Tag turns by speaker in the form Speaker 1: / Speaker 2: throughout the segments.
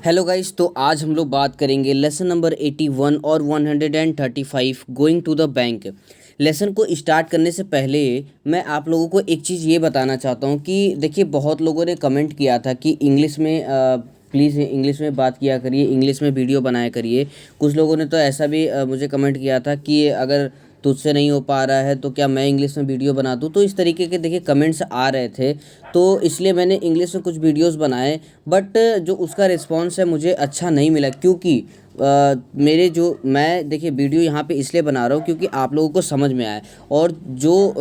Speaker 1: Hello guys. तो आज हम लोग बात करेंगे लेसन नंबर 81 और 135 going to the bank. Lesson को स्टार्ट करने से पहले मैं आप लोगों को एक चीज़ ये बताना चाहता हूँ कि देखिए, बहुत लोगों ने कमेंट किया था कि इंग्लिश में प्लीज़ इंग्लिश में बात किया करिए, इंग्लिश में वीडियो बनाया करिए। कुछ लोगों ने तो ऐसा भी मुझे कमेंट किया था कि अगर तुझसे नहीं हो पा रहा है तो क्या मैं इंग्लिश में वीडियो बना दूँ। तो इस तरीके के देखिए कमेंट्स आ रहे थे, तो इसलिए मैंने इंग्लिश में कुछ वीडियोस बनाए। बट जो उसका रिस्पांस है मुझे अच्छा नहीं मिला, क्योंकि मेरे जो मैं देखिए वीडियो यहाँ पे इसलिए बना रहा हूँ क्योंकि आप लोगों को समझ में आए। और जो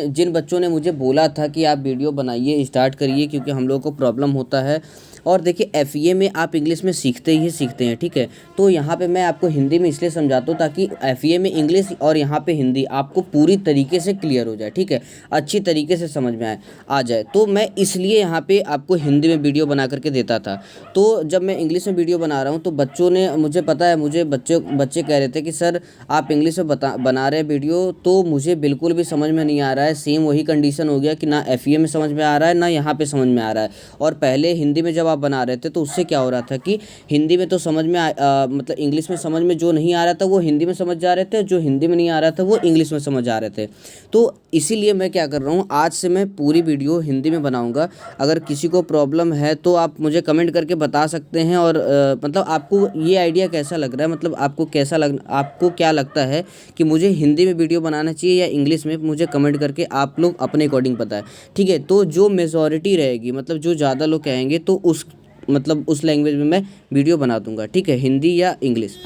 Speaker 1: जिन बच्चों ने मुझे बोला था कि आप वीडियो बनाइए, स्टार्ट करिए, क्योंकि हम लोगों को प्रॉब्लम होता है। और देखिए एफईए में आप इंग्लिश में सीखते ही सीखते हैं, ठीक है। तो यहाँ पे मैं आपको हिंदी में इसलिए समझाता हूँ ताकि एफईए में इंग्लिश और यहाँ पे हिंदी आपको पूरी तरीके से क्लियर हो जाए, ठीक है, अच्छी तरीके से समझ में आ जाए। तो मैं इसलिए यहाँ पे आपको हिंदी में वीडियो बना करके देता था। तो जब मैं इंग्लिश में वीडियो बना रहा हूँ तो बच्चों ने, मुझे पता है, मुझे बच्चे बच्चे कह रहे थे कि सर आप इंग्लिश में बना रहे हैं वीडियो, तो मुझे बिल्कुल भी समझ में नहीं आ रहा है। सेम वही कंडीशन हो गया कि ना एफईए में समझ में आ रहा है ना यहाँ पे समझ में आ रहा है। और पहले हिंदी में जब आप बना रहे थे तो उससे क्या हो रहा था कि हिंदी में तो समझ में मतलब इंग्लिश में समझ में जो नहीं आ रहा था वो हिंदी में समझ जा रहे थे, जो हिंदी में नहीं आ रहा था वो इंग्लिश में समझ आ रहे थे। तो इसीलिए मैं क्या कर रहा हूँ, आज से मैं पूरी वीडियो हिंदी में बनाऊंगा। अगर किसी को प्रॉब्लम है तो आप मुझे कमेंट करके बता सकते हैं। और मतलब आपको ये आइडिया कैसा लग रहा है, मतलब आपको क्या लगता है कि मुझे हिंदी में वीडियो बनाना चाहिए या इंग्लिश में, मुझे कमेंट करके आप लोग अपने अकॉर्डिंग पता है, ठीक है। तो जो मेजॉरिटी रहेगी, मतलब जो ज़्यादा लोग कहेंगे तो उस लैंग्वेज में मैं वीडियो बना दूंगा, ठीक है, हिंदी या इंग्लिश।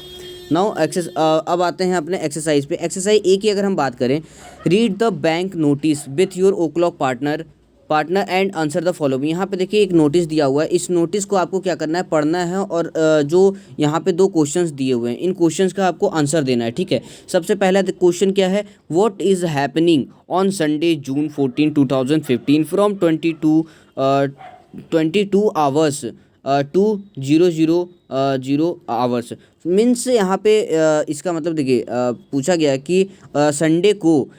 Speaker 1: नाउ अब आते हैं अपने एक्सरसाइज पे। एक्सरसाइज ए की अगर हम बात करें, read the bank notice with your o'clock partner and answer the following. यहाँ पे देखिए एक नोटिस दिया हुआ है, इस नोटिस को आपको क्या करना है, पढ़ना है। और जो यहाँ पे दो क्वेश्चंस दिए हुए हैं, इन क्वेश्चंस का आपको आंसर देना है, ठीक है। सबसे पहला क्वेश्चन क्या है, what is happening on Sunday June 14 2015 from 22 hours to 0 hours. Means यहाँ पे इसका मतलब देखिए पूछा गया कि संडे को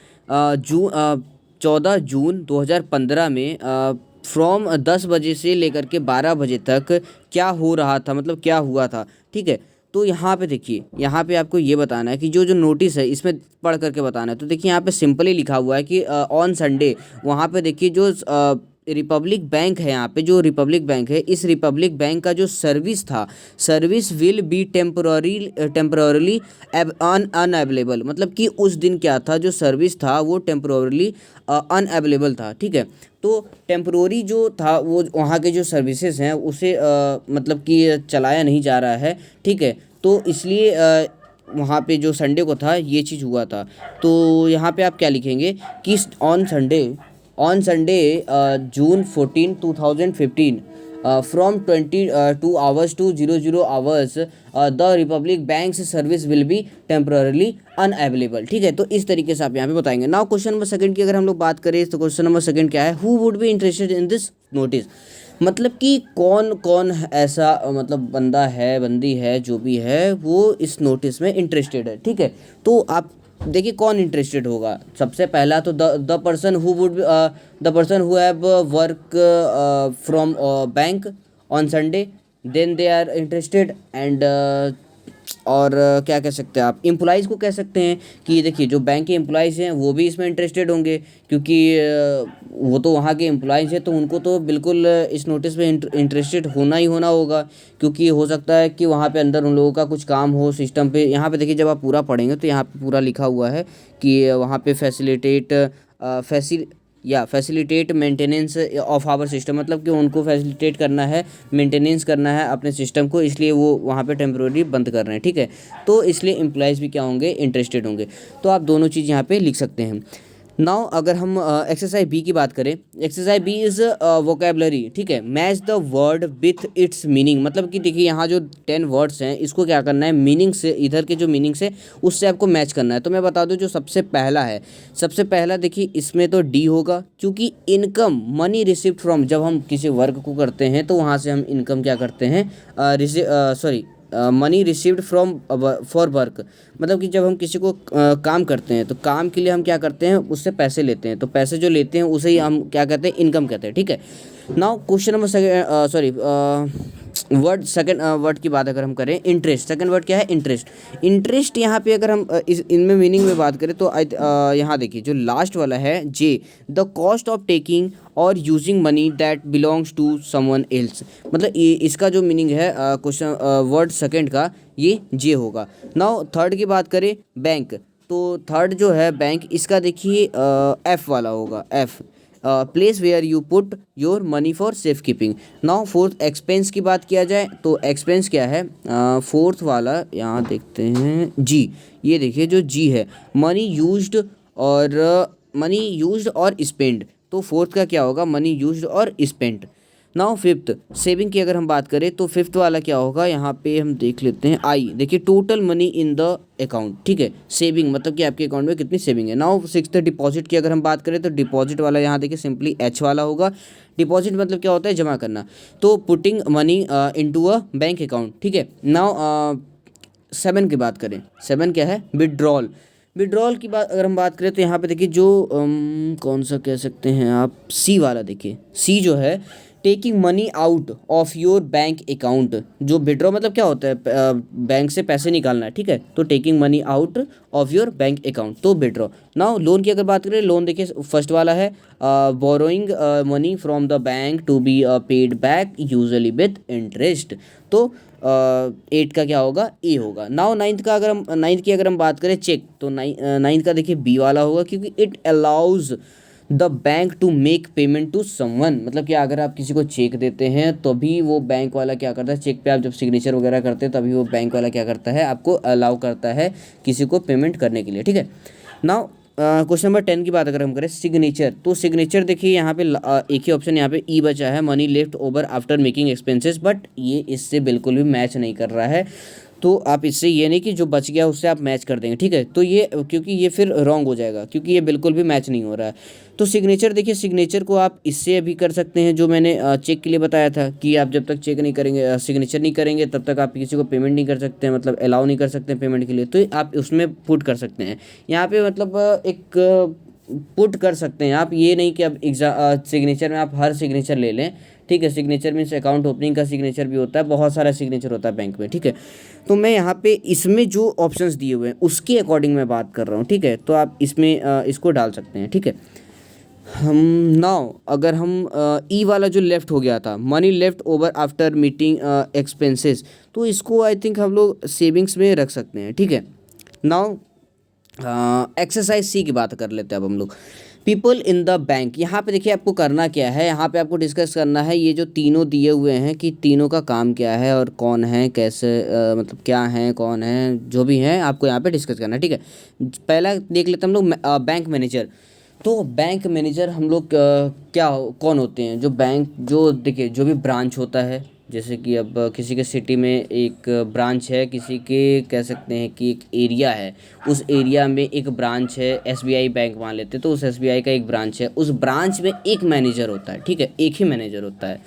Speaker 1: 14 जून 2015 में फ्रॉम 10 बजे से लेकर के 12 बजे तक क्या हो रहा था, मतलब क्या हुआ था, ठीक है। तो यहाँ पे देखिए, यहाँ पे आपको ये बताना है कि जो जो नोटिस है इसमें पढ़ करके बताना है। तो देखिए यहाँ पे सिंपली लिखा हुआ है कि ऑन संडे, वहाँ पे देखिए जो रिपब्लिक बैंक है, यहाँ पे जो रिपब्लिक बैंक है, इस रिपब्लिक बैंक का जो सर्विस था, service will be temporarily unavailable. मतलब कि उस दिन क्या था, जो सर्विस था वो टेम्पररीली अनअवेलेबल था, ठीक है। तो टेम्पररी जो था वो वहाँ के जो सर्विसेज हैं उसे मतलब कि चलाया नहीं जा रहा है, ठीक है। तो इसलिए वहाँ पे जो संडे को था ये चीज़ हुआ था। तो यहाँ पे आप क्या लिखेंगे कि on Sunday June 14 2015 from 22 hours to 00 hours the republic bank service will be temporarily unavailable, ठीक है। तो इस तरीके से आप यहाँ पे बताएंगे। नाउ क्वेश्चन नंबर सेकंड की अगर हम लोग बात करें तो क्वेश्चन नंबर सेकंड क्या है, who would be interested in this notice. मतलब कि कौन कौन ऐसा मतलब बंदा है, बंदी है, जो भी है वो इस नोटिस में इंटरेस्टेड है, ठीक है। तो आप देखिए कौन इंटरेस्टेड होगा। सबसे पहला तो the person who have work from bank on Sunday, then they are interested. And और क्या कह सकते हैं आप, एम्प्लॉइज़ को कह सकते हैं कि देखिए जो बैंक के एम्प्लॉइज़ हैं वो भी इसमें इंटरेस्टेड होंगे, क्योंकि वो तो वहाँ के एम्प्लॉइज़ हैं, तो उनको तो बिल्कुल इस नोटिस में इंटरेस्टेड होना ही होना होगा। क्योंकि हो सकता है कि वहाँ पे अंदर उन लोगों का कुछ काम हो सिस्टम पे। यहाँ पे देखिए जब आप पूरा पढ़ेंगे तो यहाँ पे पूरा लिखा हुआ है कि वहाँ पे facilitate maintenance of our system, मतलब कि उनको फैसिलिटेट करना है, मेंटेनेंस करना है अपने सिस्टम को, इसलिए वो वहाँ पे टेम्प्रोरी बंद कर रहे हैं, ठीक है। तो इसलिए एम्प्लॉयज़ भी क्या होंगे, इंटरेस्टेड होंगे। तो आप दोनों चीज़ यहाँ पे लिख सकते हैं। नाउ अगर हम एक्सरसाइज बी की बात करें, एक्सरसाइज बी इज़ वोकेबलरी, ठीक है। Match the word with its meaning. मतलब कि देखिए यहाँ जो 10 वर्ड्स हैं इसको क्या करना है, मीनिंग से, इधर के जो मीनिंग से उससे आपको मैच करना है। तो मैं बता दूं जो सबसे पहला देखिए इसमें तो डी होगा, क्योंकि इनकम मनी रिसीव्ड फ्रॉम, जब हम किसी वर्क को करते हैं तो वहाँ से हम इनकम क्या करते हैं, money received from for work. मतलब कि जब हम किसी को काम करते हैं तो काम के लिए हम क्या करते हैं, उससे पैसे लेते हैं, तो पैसे जो लेते हैं उसे ही हम क्या कहते हैं, इनकम कहते हैं, ठीक है। नाउ क्वेश्चन नंबर वर्ड की बात अगर हम करें, इंटरेस्ट, सेकंड वर्ड क्या है, इंटरेस्ट। इंटरेस्ट यहाँ पे अगर हम इस इनमें मीनिंग में बात करें तो यहाँ देखिए जो लास्ट वाला है J, the cost of taking और using money that belongs to someone else, मतलब ये इसका जो मीनिंग है क्वेश्चन वर्ड सेकंड का, ये जे होगा। नाउ थर्ड की बात करें, बैंक, तो थर्ड जो है बैंक, इसका देखिए एफ वाला होगा, F, place where you put your money for safekeeping. Now fourth expense की बात किया जाए तो एक्सपेंस क्या है, फोर्थ वाला यहाँ देखते हैं जी, ये देखिए जो जी है, मनी यूज्ड और स्पेंड, तो फोर्थ का क्या होगा, मनी यूज्ड और स्पेंट। नाउ फिफ्थ सेविंग की अगर हम बात करें तो फिफ्थ वाला क्या होगा, यहाँ पे हम देख लेते हैं आई, देखिए total money in the account, ठीक है, सेविंग मतलब कि आपके अकाउंट में कितनी सेविंग है। नाउ सिक्स्थ डिपॉजिट की अगर हम बात करें तो डिपॉजिट वाला यहाँ देखिए सिंपली एच वाला होगा। डिपॉजिट मतलब क्या होता है, जमा करना, तो putting money into a bank account, ठीक है। नाउ सेवन की बात करें, सेवन क्या है, विड्रॉल। विड्रॉल की बात अगर हम बात करें तो यहाँ पे देखिए जो कौन सा कह सकते हैं आप, सी वाला, देखिए सी जो है, taking money out of your bank account, जो विड्रॉ मतलब क्या होता है, बैंक से पैसे निकालना है, ठीक है, तो taking money out of your bank account, तो विड्रॉ। नाउ लोन की अगर बात करें, लोन देखिए फर्स्ट वाला है borrowing money from the bank to be paid back usually with interest, तो एट का क्या होगा, ए होगा। नाउ नाइन्थ की अगर हम बात करें, चेक, तो नाइन्थ का देखिए बी वाला होगा, क्योंकि it allows the bank to make payment to someone, मतलब कि अगर आप किसी को चेक देते हैं तो भी वो बैंक वाला क्या करता है, चेक पे आप जब सिग्नेचर वगैरह करते हैं तभी वो बैंक वाला क्या करता है, आपको अलाउ करता है किसी को पेमेंट करने के लिए, ठीक है। नाउ क्वेश्चन नंबर 10 की बात अगर हम करें, सिग्नेचर, तो सिग्नेचर देखिए यहाँ पे एक ही ऑप्शन यहाँ पे ई बचा है, money left over after making expenses, but ये इससे बिल्कुल भी मैच नहीं कर रहा है, तो आप इससे ये नहीं कि जो बच गया उससे आप मैच कर देंगे, ठीक है, तो ये क्योंकि ये फिर रॉन्ग हो जाएगा, क्योंकि ये बिल्कुल भी मैच नहीं हो रहा है। तो सिग्नेचर देखिए, सिग्नेचर को आप इससे भी कर सकते हैं, जो मैंने चेक के लिए बताया था कि आप जब तक चेक नहीं करेंगे, सिग्नेचर नहीं करेंगे, तब तक आप किसी को पेमेंट नहीं कर सकते हैं, मतलब अलाउ नहीं कर सकते हैं पेमेंट के लिए, तो आप उसमें पुट कर सकते हैं यहाँ पे, मतलब एक पुट कर सकते हैं आप, ये नहीं कि अब सिग्नेचर में आप हर सिग्नेचर ले लें, ठीक है। सिग्नेचर मीन्स अकाउंट ओपनिंग का सिग्नेचर भी होता है, बहुत सारा सिग्नेचर होता है बैंक में, ठीक है। तो मैं यहाँ पे इसमें जो ऑप्शंस दिए हुए हैं उसके अकॉर्डिंग मैं बात कर रहा हूँ, ठीक है, तो आप इसमें इसको डाल सकते हैं, ठीक है। हम नाउ अगर हम ई वाला जो लेफ्ट हो गया था, money left over after meeting expenses, तो इसको आई थिंक हम लोग सेविंग्स में रख सकते हैं, ठीक है। नाउ एक्सरसाइज सी की बात कर लेते हैं अब हम लोग, पीपल इन द बैंक। यहाँ पे देखिए आपको करना क्या है, यहाँ पे आपको डिस्कस करना है ये जो तीनों दिए हुए हैं कि तीनों का काम क्या है और कौन है, कैसे मतलब क्या है, कौन है, जो भी है आपको यहाँ पे डिस्कस करना है, ठीक है। पहला देख लेते हैं हम लोग, बैंक मैनेजर। तो बैंक मैनेजर हम लोग कौन होते हैं, जो बैंक, जो देखिए जो भी ब्रांच होता है, जैसे कि अब किसी के सिटी में एक ब्रांच है, किसी के कह सकते हैं कि एक एरिया है, उस एरिया में एक ब्रांच है, एसबीआई बैंक मान लेते हैं, तो उस एसबीआई का एक ब्रांच है, उस ब्रांच में एक मैनेजर होता है, ठीक है, एक ही मैनेजर होता है।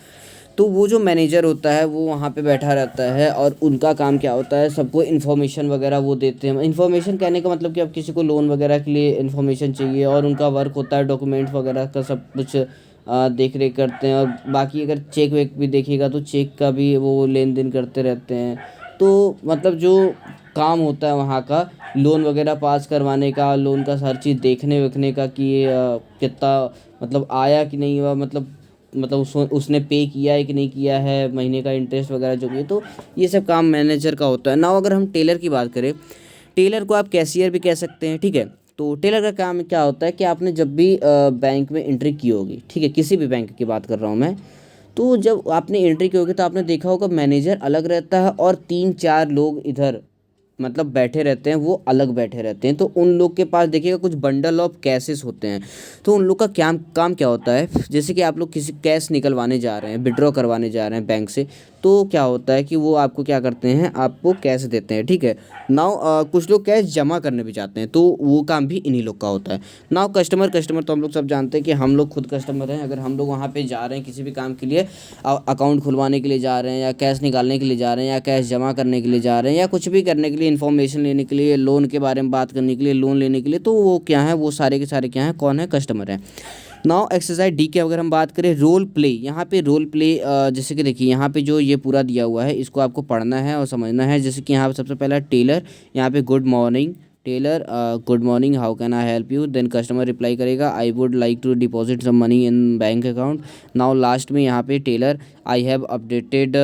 Speaker 1: तो वो जो मैनेजर होता है वो वहाँ पे बैठा रहता है और उनका काम क्या होता है, सबको इन्फॉर्मेशन वगैरह वो देते हैं। इन्फॉर्मेशन कहने का मतलब कि अब किसी को लोन वगैरह के लिए इन्फॉर्मेशन चाहिए, और उनका वर्क होता है डॉक्यूमेंट वगैरह का सब कुछ देख रेख करते हैं, और बाकी अगर चेक वेक भी देखिएगा तो चेक का भी वो लेन देन करते रहते हैं। तो मतलब जो काम होता है वहाँ का, लोन वगैरह पास करवाने का, लोन का हर चीज़ देखने वेखने का कि कितना मतलब आया कि नहीं हुआ, मतलब उसने पे किया है कि नहीं किया है, महीने का इंटरेस्ट वगैरह जो भी है, तो ये सब काम मैनेजर का होता है। नाउ अगर हम टेलर की बात करें, टेलर को आप कैशियर भी कह सकते हैं, ठीक है। तो टेलर का काम क्या होता है कि आपने जब भी बैंक में एंट्री की होगी, ठीक है, किसी भी बैंक की बात कर रहा हूँ मैं, तो जब आपने एंट्री की होगी तो आपने देखा होगा मैनेजर अलग रहता है और 3-4 लोग इधर मतलब बैठे रहते हैं, वो अलग बैठे रहते हैं। तो उन लोग के पास देखिएगा कुछ बंडल ऑफ कैशेस होते हैं, तो उन लोग का काम क्या होता है, जैसे कि आप लोग किसी कैश निकलवाने जा रहे हैं, विड्रॉ करवाने जा रहे हैं बैंक से, तो क्या होता है कि वो आपको क्या करते हैं, आपको कैश देते हैं, ठीक है। नाउ कुछ लोग कैश जमा करने भी जाते हैं, तो वो काम भी इन्हीं लोग का होता है। नाउ कस्टमर तो हम लोग सब जानते हैं कि हम लोग खुद कस्टमर हैं। अगर हम लोग वहाँ पे जा रहे हैं किसी भी काम के लिए, अकाउंट खुलवाने के लिए जा रहे हैं, या कैश निकालने के लिए जा रहे हैं, या कैश जमा करने के लिए जा रहे हैं, या कुछ भी करने के लिए, इन्फॉर्मेशन लेने के लिए, लोन के बारे में बात करने के लिए, लोन लेने के लिए, तो वो क्या है, वो सारे के सारे क्या हैं, कौन है, कस्टमर है। नाउ एक्सरसाइज डी के अगर हम बात करें रोल प्ले, यहाँ पे रोल प्ले जैसे कि देखिए यहाँ पे जो ये पूरा दिया हुआ है इसको आपको पढ़ना है और समझना है। जैसे कि यहाँ पे सबसे पहला टेलर, यहाँ पे good morning teller, good morning how can I help you, then customer reply करेगा I would like to deposit some money in bank account. Now last में यहाँ पे teller I have updated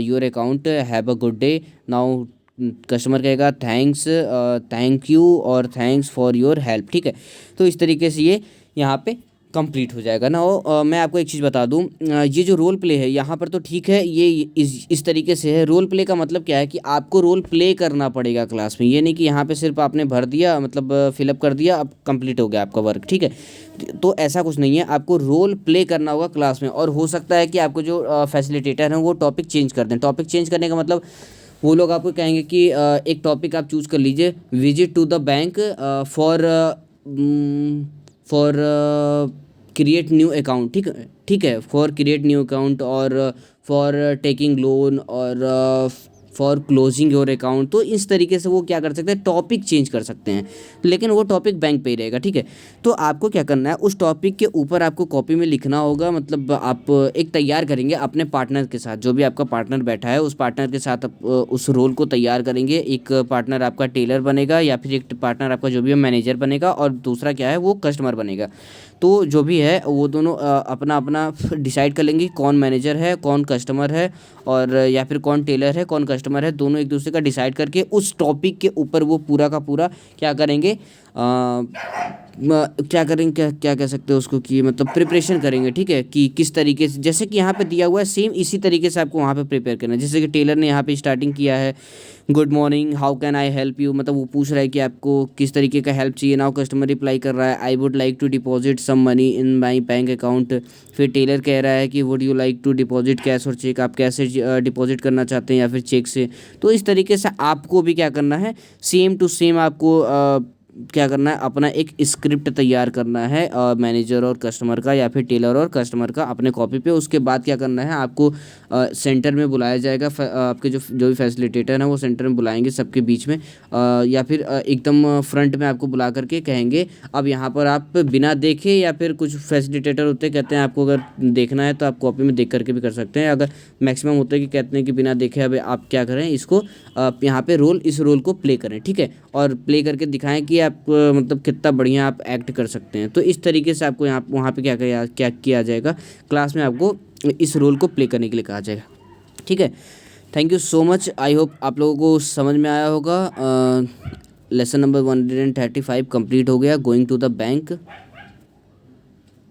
Speaker 1: your account have a good day. Now customer कहेगा thanks, thank you और thanks for your help. ठीक है, तो इस तरीके से ये यहाँ पे कंप्लीट हो जाएगा ना। मैं आपको एक चीज़ बता दूं, ये जो रोल प्ले है यहाँ पर तो ठीक है, ये इस तरीके से है। रोल प्ले का मतलब क्या है कि आपको रोल प्ले करना पड़ेगा क्लास में, ये नहीं कि यहाँ पे सिर्फ आपने भर दिया मतलब फिलअप कर दिया अब कंप्लीट हो गया आपका वर्क। ठीक है, तो ऐसा कुछ नहीं है, आपको रोल प्ले करना होगा क्लास में। और हो सकता है कि आपको जो फैसिलिटेटर हैं वो टॉपिक चेंज कर दें। टॉपिक चेंज करने का मतलब वो लोग आपको कहेंगे कि एक टॉपिक आप चूज़ कर लीजिए, visit to the bank for create new account. ठीक है, ठीक है, फॉर क्रिएट न्यू अकाउंट और फॉर टेकिंग लोन और फॉर क्लोजिंग योर अकाउंट। तो इस तरीके से वो क्या कर सकते हैं, टॉपिक चेंज कर सकते हैं, लेकिन वो टॉपिक बैंक पे ही रहेगा। ठीक है, तो आपको क्या करना है, उस टॉपिक के ऊपर आपको कॉपी में लिखना होगा। मतलब आप एक तैयार करेंगे अपने पार्टनर के साथ, जो भी आपका पार्टनर बैठा है उस पार्टनर के साथ आप उस रोल को तैयार करेंगे। एक पार्टनर आपका टेलर बनेगा या फिर एक पार्टनर आपका जो भी है मैनेजर बनेगा और दूसरा क्या है वो कस्टमर बनेगा। तो जो भी है वो दोनों अपना अपना डिसाइड कर लेंगे कौन मैनेजर है कौन कस्टमर है, और या फिर कौन टेलर है कौन कस्टमर है। दोनों एक दूसरे का डिसाइड करके उस टॉपिक के ऊपर वो पूरा का पूरा क्या करेंगे, क्या करेंगे, क्या क्या कह सकते हैं उसको, कि मतलब प्रिपरेशन करेंगे। ठीक है, कि किस तरीके से, जैसे कि यहाँ पे दिया हुआ है सेम इसी तरीके से आपको वहाँ पे प्रिपेयर करना है। जैसे कि टेलर ने यहाँ पे स्टार्टिंग किया है good morning how can I help you, मतलब वो पूछ रहा है कि आपको किस तरीके का हेल्प चाहिए। नाउ कस्टमर रिप्लाई कर रहा है I would like to deposit some money in my bank account. फिर टेलर कह रहा है कि would you like to deposit cash और चेक, आप कैसे डिपॉजिट करना चाहते हैं या फिर चेक से। तो इस तरीके से आपको भी क्या करना है, सेम टू सेम आपको क्या करना है, अपना एक स्क्रिप्ट तैयार करना है मैनेजर और कस्टमर का या फिर टेलर और कस्टमर का अपने कॉपी पे। उसके बाद क्या करना है, आपको सेंटर में बुलाया जाएगा। आपके जो भी फैसिलिटेटर हैं वो सेंटर में बुलाएंगे सबके बीच में, या फिर एकदम फ्रंट में आपको बुला करके कहेंगे अब यहाँ पर आप बिना देखे, या फिर कुछ फैसिलिटेटर होते हैं कहते हैं आपको अगर देखना है तो आप कॉपी में देख करके भी कर सकते हैं। अगर मैक्सिमम होता है कि कहते हैं कि बिना देखे अब आप क्या करें, इसको यहाँ पे इस रोल को प्ले करें। ठीक है, और प्ले करके दिखाएं कि आप मतलब कितना बढ़िया आप एक्ट कर सकते हैं। तो इस तरीके से आपको यहाँ वहाँ पे क्या किया जाएगा, क्लास में आपको इस रोल को प्ले करने के लिए कहा जाएगा। ठीक है, thank you so much. I hope आप लोगों को समझ में आया होगा। लेसन नंबर 135 कंप्लीट हो गया, गोइंग टू द बैंक।